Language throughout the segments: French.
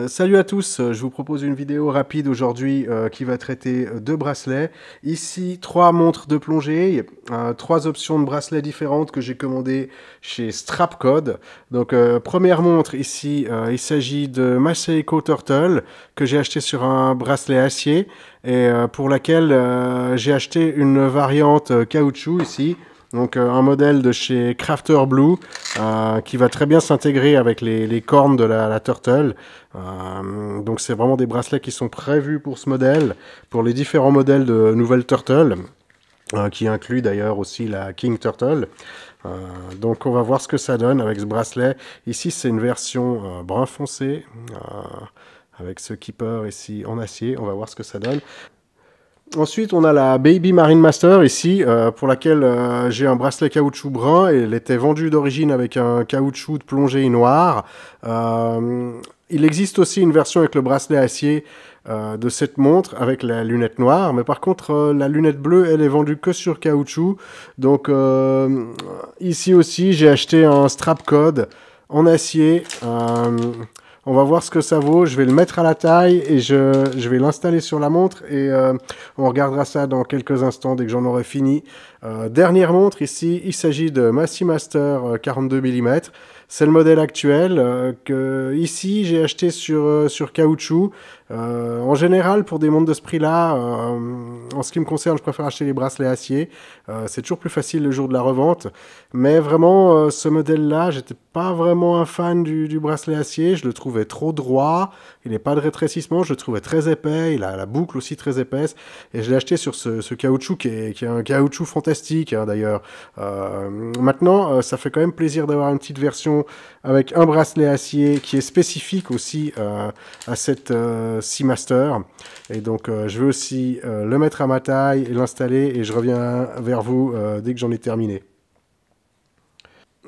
Salut à tous, je vous propose une vidéo rapide aujourd'hui qui va traiter deux bracelets. Ici, trois montres de plongée, trois options de bracelets différentes que j'ai commandées chez Strapcode. Donc première montre ici, il s'agit de Masseco Turtle que j'ai acheté sur un bracelet acier et pour laquelle j'ai acheté une variante caoutchouc ici. Donc un modèle de chez Crafter Blue qui va très bien s'intégrer avec les cornes de la Turtle. Donc c'est vraiment des bracelets qui sont prévus pour ce modèle, pour les différents modèles de nouvelle Turtle, qui inclut d'ailleurs aussi la King Turtle. Donc on va voir ce que ça donne avec ce bracelet. Ici c'est une version brun foncé, avec ce keeper ici en acier. On va voir ce que ça donne. Ensuite, on a la Baby Marine Master ici, pour laquelle j'ai un bracelet caoutchouc brun et elle était vendue d'origine avec un caoutchouc de plongée noir. Il existe aussi une version avec le bracelet acier de cette montre avec la lunette noire, mais par contre la lunette bleue, elle est vendue que sur caoutchouc. Donc ici aussi, j'ai acheté un strap code en acier. On va voir ce que ça vaut. Je vais le mettre à la taille et je vais l'installer sur la montre et on regardera ça dans quelques instants dès que j'en aurai fini. Dernière montre ici, il s'agit de Massimaster 42 mm. C'est le modèle actuel que ici j'ai acheté sur caoutchouc. En général, pour des montres de ce prix-là, en ce qui me concerne, je préfère acheter les bracelets acier. C'est toujours plus facile le jour de la revente. Mais vraiment, ce modèle-là, j'étais pas vraiment un fan du bracelet acier. Je le trouvais trop droit. Il n'est pas de rétrécissement. Je le trouvais très épais. Il a la boucle aussi très épaisse. Et je l'ai acheté sur ce caoutchouc qui est un caoutchouc fantastique, hein, d'ailleurs. Maintenant, ça fait quand même plaisir d'avoir une petite version avec un bracelet acier qui est spécifique aussi à cette Seamaster. Et donc, je vais aussi le mettre à ma taille et l'installer. Et je reviens vers vous dès que j'en ai terminé.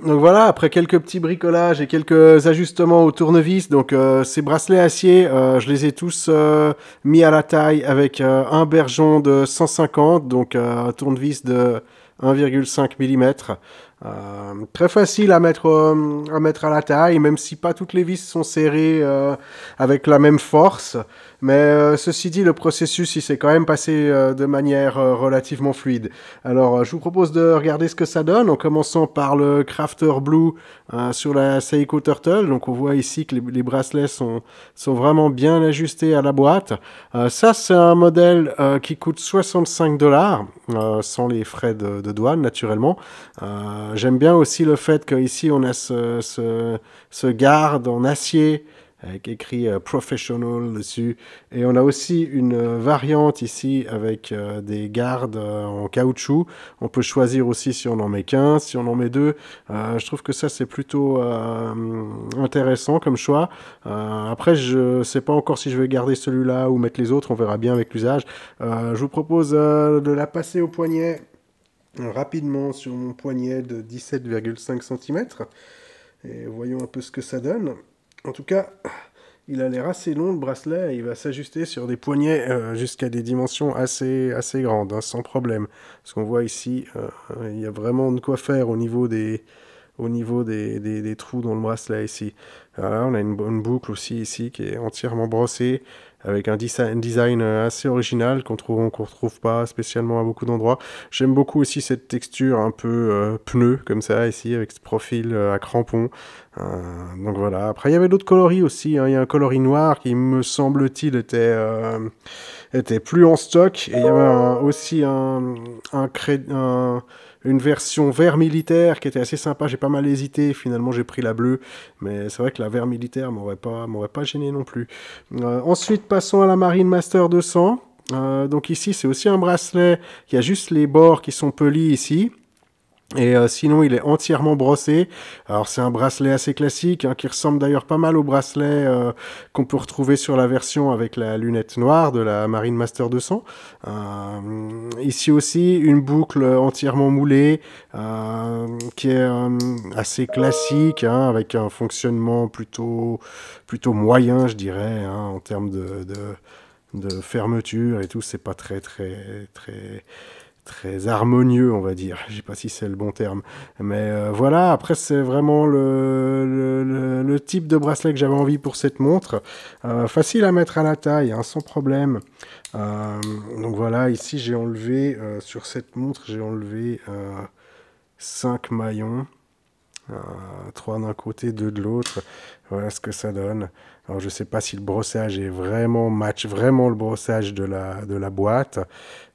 Donc voilà, après quelques petits bricolages et quelques ajustements au tournevis, donc ces bracelets acier, je les ai tous mis à la taille avec un bergeon de 150, donc un tournevis de 1,5 mm. Très facile à mettre à la taille, même si pas toutes les vis sont serrées avec la même force. Mais ceci dit, le processus il s'est quand même passé de manière relativement fluide. Alors, je vous propose de regarder ce que ça donne, en commençant par le Crafter Blue sur la Seiko Turtle. Donc, on voit ici que les bracelets sont vraiment bien ajustés à la boîte. Ça, c'est un modèle qui coûte 65 $, sans les frais de douane, naturellement. J'aime bien aussi le fait qu'ici, on a ce garde en acier avec écrit Professional dessus. Et on a aussi une variante ici avec des gardes en caoutchouc. On peut choisir aussi si on en met qu'un, si on en met deux. Je trouve que ça, c'est plutôt intéressant comme choix. Après, je ne sais pas encore si je vais garder celui-là ou mettre les autres. On verra bien avec l'usage. Je vous propose de la passer au poignet rapidement sur mon poignet de 17,5 cm. Et voyons un peu ce que ça donne. En tout cas, il a l'air assez long le bracelet et il va s'ajuster sur des poignets jusqu'à des dimensions assez grandes, hein, sans problème. Parce qu'on voit ici, il y a vraiment de quoi faire au niveau des trous dans le bracelet ici. Voilà, on a une bonne boucle aussi ici qui est entièrement brossée avec un design assez original qu'on retrouve pas spécialement à beaucoup d'endroits. J'aime beaucoup aussi cette texture un peu pneu comme ça ici avec ce profil à crampons. Donc voilà. Après il y avait d'autres coloris aussi, hein. Il y a un coloris noir qui me semble-t-il était plus en stock et il y avait aussi une version vert militaire qui était assez sympa. J'ai pas mal hésité, finalement j'ai pris la bleue, mais c'est vrai que la vert militaire m'aurait pas gêné non plus. Ensuite passons à la Marine Master 200. Donc ici c'est aussi un bracelet qui a juste les bords qui sont polis ici. Et sinon, il est entièrement brossé. Alors, c'est un bracelet assez classique, hein, qui ressemble d'ailleurs pas mal au bracelet qu'on peut retrouver sur la version avec la lunette noire de la Marine Master 200. Ici aussi, une boucle entièrement moulée, qui est assez classique, hein, avec un fonctionnement plutôt moyen, je dirais, hein, en termes de fermeture et tout. C'est pas très très harmonieux, on va dire. Je sais pas si c'est le bon terme. Mais voilà, après c'est vraiment le type de bracelet que j'avais envie pour cette montre. Facile à mettre à la taille, hein, sans problème. Donc voilà, ici j'ai enlevé, sur cette montre, j'ai enlevé 5 maillons. 3 d'un côté, 2 de l'autre. Voilà ce que ça donne. Alors je sais pas si le brossage est vraiment match vraiment le brossage de la boîte,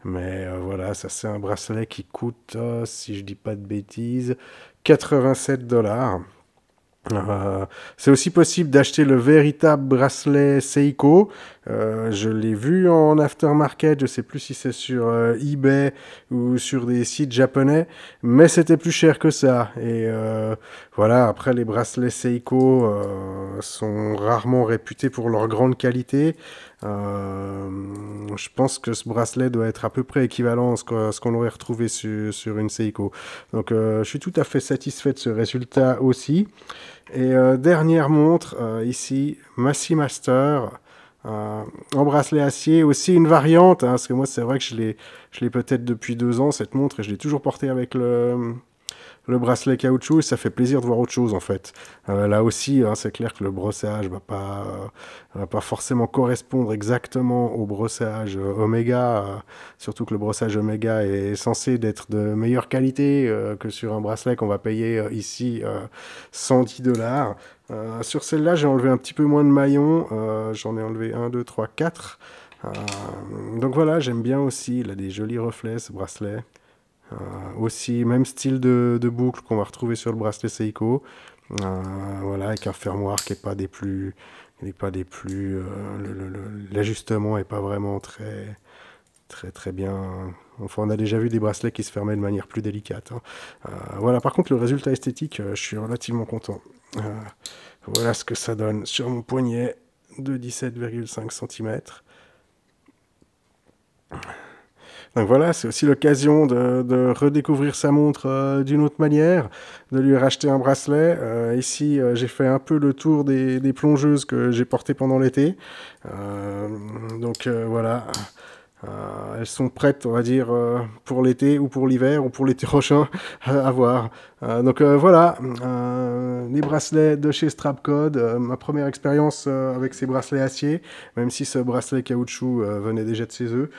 mais voilà, ça c'est un bracelet qui coûte, si je dis pas de bêtises, 87 $. C'est aussi possible d'acheter le véritable bracelet Seiko. Je l'ai vu en aftermarket, je sais plus si c'est sur eBay ou sur des sites japonais, mais c'était plus cher que ça. Et voilà, après les bracelets Seiko sont rarement réputés pour leur grande qualité. Je pense que ce bracelet doit être à peu près équivalent à ce qu'on aurait retrouvé sur une Seiko. Donc je suis tout à fait satisfait de ce résultat aussi. Et dernière montre, ici, Massey Master, en bracelet acier, aussi une variante, hein, parce que moi c'est vrai que je l'ai peut-être depuis 2 ans cette montre, et je l'ai toujours portée avec le bracelet caoutchouc, et ça fait plaisir de voir autre chose en fait. Là aussi, hein, c'est clair que le brossage va pas forcément correspondre exactement au brossage Omega, surtout que le brossage Omega est censé d'être de meilleure qualité que sur un bracelet qu'on va payer ici 110 $. Sur celle-là, j'ai enlevé un petit peu moins de maillons, j'en ai enlevé 1, 2, 3, 4. Donc voilà, j'aime bien aussi, il a des jolis reflets ce bracelet. Aussi, même style de boucle qu'on va retrouver sur le bracelet Seiko. Voilà, avec un fermoir qui n'est pas des plus. L'ajustement n'est pas vraiment très bien. Enfin, on a déjà vu des bracelets qui se fermaient de manière plus délicate. Hein. Voilà, par contre, le résultat esthétique, je suis relativement content. Voilà ce que ça donne sur mon poignet de 17,5 cm. Donc voilà, c'est aussi l'occasion de redécouvrir sa montre d'une autre manière, de lui racheter un bracelet. Ici, j'ai fait un peu le tour des plongeuses que j'ai portées pendant l'été. Donc voilà, elles sont prêtes, on va dire, pour l'été ou pour l'hiver ou pour l'été prochain, à voir. Donc voilà, les bracelets de chez Strapcode, ma première expérience avec ces bracelets acier, même si ce bracelet caoutchouc venait déjà de chez eux.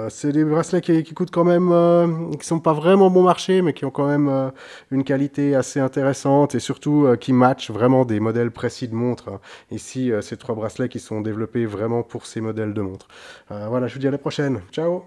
C'est des bracelets qui coûtent quand même, qui sont pas vraiment bon marché, mais qui ont quand même une qualité assez intéressante et surtout qui matchent vraiment des modèles précis de montres. Ici, ces 3 bracelets qui sont développés vraiment pour ces modèles de montres. Voilà, je vous dis à la prochaine. Ciao!